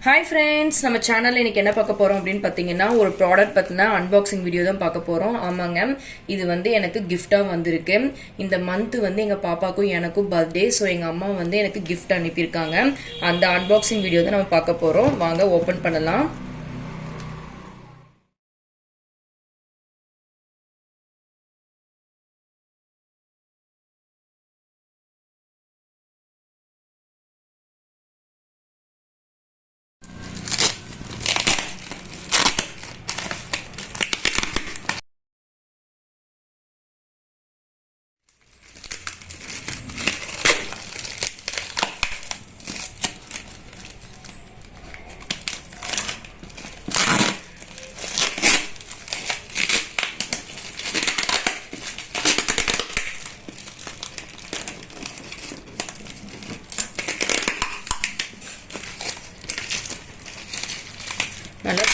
Hi friends, நம்ம சேனல்ல இன்னைக்கு என்ன பார்க்க போறோம் அப்படினு பாத்தீங்கன்னா ஒரு ப்ராடக்ட் பத்தின அன்பாக்சிங் வீடியோ தான் பார்க்க போறோம். ஆமாங்க, இது வந்து எனக்கு gift-ஆ வந்திருக்கு. இந்த மந்த் வந்து எங்க பாப்பாக்கும் எனக்கும் பர்த்டே. சோ எங்க அம்மா வந்து எனக்கு gift அனுப்பி இருக்காங்க. அந்த அன்பாக்சிங் வீடியோ தான் நம்ம பார்க்க போறோம். வாங்க ஓபன் பண்ணலாம். நல்லா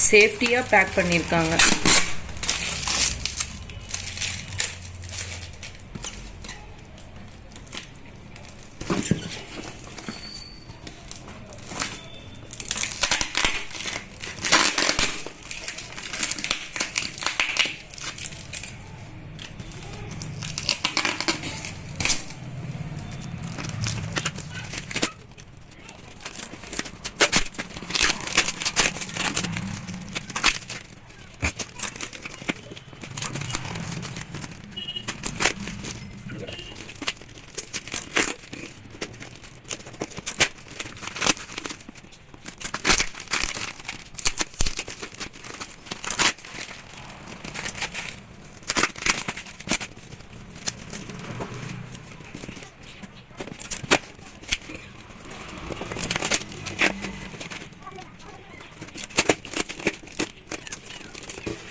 சேஃப்டியா பேக் பண்ணிருக்காங்க.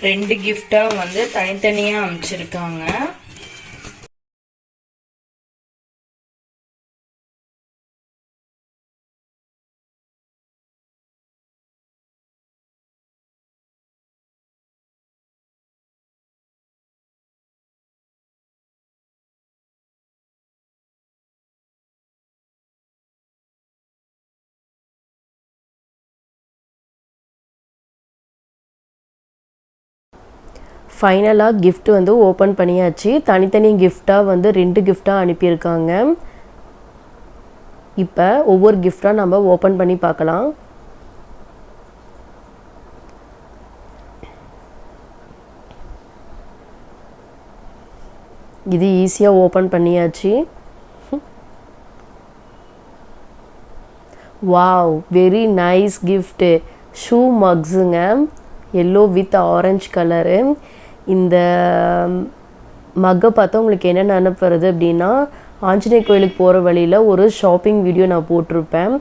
ரெண்டு கிஃப்டா வந்து தனித்தனியா அமைச்சிருக்காங்க. ஃபைனலாக கிஃப்ட் வந்து ஓப்பன் பண்ணியாச்சு. தனித்தனி கிஃப்டாக வந்து 2 கிஃப்டாக அனுப்பியிருக்காங்க. இப்போ ஒவ்வொரு கிஃப்டாக நம்ம ஓப்பன் பண்ணி பார்க்கலாம். இது ஈஸியாக ஓப்பன் பண்ணியாச்சு. Wow, very nice gift. ஷூ மக்ஸுங்க, எல்லோ வித் ஆரஞ்சு கலரு. இந்த மக்கை பார்த்தா உங்களுக்கு என்ன நினைப்பு வருது அப்படின்னா, ஆஞ்சநேய கோயிலுக்கு போகிற வழியில் ஒரு ஷாப்பிங் வீடியோ நான் போட்டிருப்பேன்.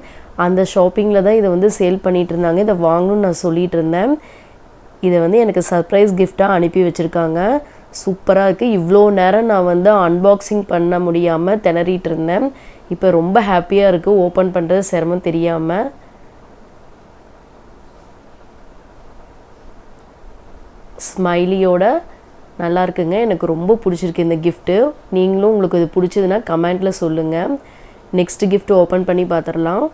அந்த ஷாப்பிங்கில் தான் இதை வந்து சேல் பண்ணிகிட்டு இருந்தாங்க. இதை வாங்கணும்னு நான் சொல்லிகிட்டு இருந்தேன். இதை வந்து எனக்கு சர்ப்ரைஸ் கிஃப்டாக அனுப்பி வச்சுருக்காங்க. சூப்பராக இருக்குது. இவ்வளோ நேரம் நான் வந்து அன்பாக்சிங் பண்ண முடியாமல் திணறிட்டு இருந்தேன். இப்போ ரொம்ப ஹாப்பியாக இருக்குது, ஓப்பன் பண்ணுறது சிரமம் தெரியாமல். ஸ்மைலியோட நல்லா இருக்குங்க. எனக்கு ரொம்ப பிடிச்சிருக்கு இந்த கிஃப்ட்டு. நீங்களும் உங்களுக்கு இது பிடிச்சதுன்னா கமெண்ட்டில் சொல்லுங்கள். நெக்ஸ்ட் கிஃப்ட் ஓப்பன் பண்ணி பார்த்துடலாம்.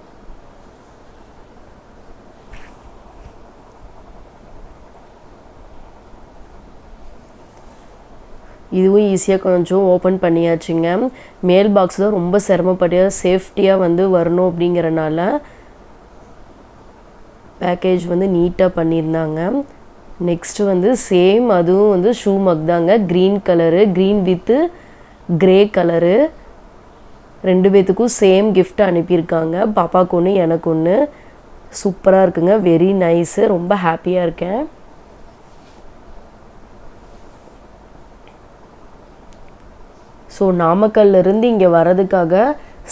இதுவும் ஈஸியாக கொஞ்சம் ஓப்பன் பண்ணியாச்சுங்க. மேல் பாக்ஸ் தான் ரொம்ப சிரமப்பட்டு சேஃப்டியாக வந்து வரணும் அப்படிங்கிறனால பேக்கேஜ் வந்து நீட்டாக பண்ணியிருந்தாங்க. நெக்ஸ்ட்டு வந்து சேம், அதுவும் வந்து ஷூ மக் தாங்க. Green colour, green with grey colour. 2 பேத்துக்கும் சேம் கிஃப்ட் அனுப்பியிருக்காங்க. பாப்பாவுக்கு ஒன்று, எனக்கு ஒன்று. சூப்பராக இருக்குங்க, வெரி நைஸு. ரொம்ப ஹாப்பியாக இருக்கேன். ஸோ நாமக்கல்லிருந்து இங்கே வர்றதுக்காக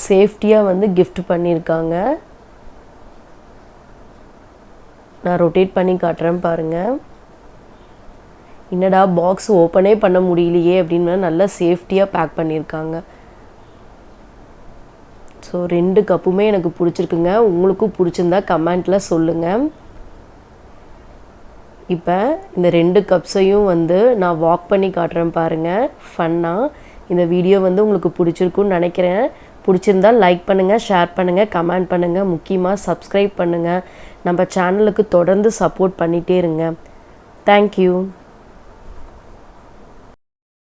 சேஃப்டியாக வந்து கிஃப்ட் பண்ணியிருக்காங்க. நான் ரொட்டேட் பண்ணி காட்டுறேன் பாருங்கள். என்னடா பாக்ஸ் ஓப்பனே பண்ண முடியலையே அப்படின்னு நல்லா சேஃப்டியாக பேக் பண்ணியிருக்காங்க. ஸோ 2 கப்புமே எனக்கு பிடிச்சிருக்குங்க. உங்களுக்கும் பிடிச்சிருந்தா கமெண்ட்டில் சொல்லுங்கள். இப்போ இந்த 2 கப்ஸையும் வந்து நான் வாக் பண்ணி காட்டுறேன் பாருங்கள், ஃபன்னாக. இந்த வீடியோ வந்து உங்களுக்கு பிடிச்சிருக்குன்னு நினைக்கிறேன். பிடிச்சிருந்தால் லைக் பண்ணுங்கள், ஷேர் பண்ணுங்கள், கமெண்ட் பண்ணுங்கள், முக்கியமாக சப்ஸ்கிரைப் பண்ணுங்கள். நம்ம சேனலுக்கு தொடர்ந்து சப்போர்ட் பண்ணிகிட்டே இருங்க. தேங்க்யூ.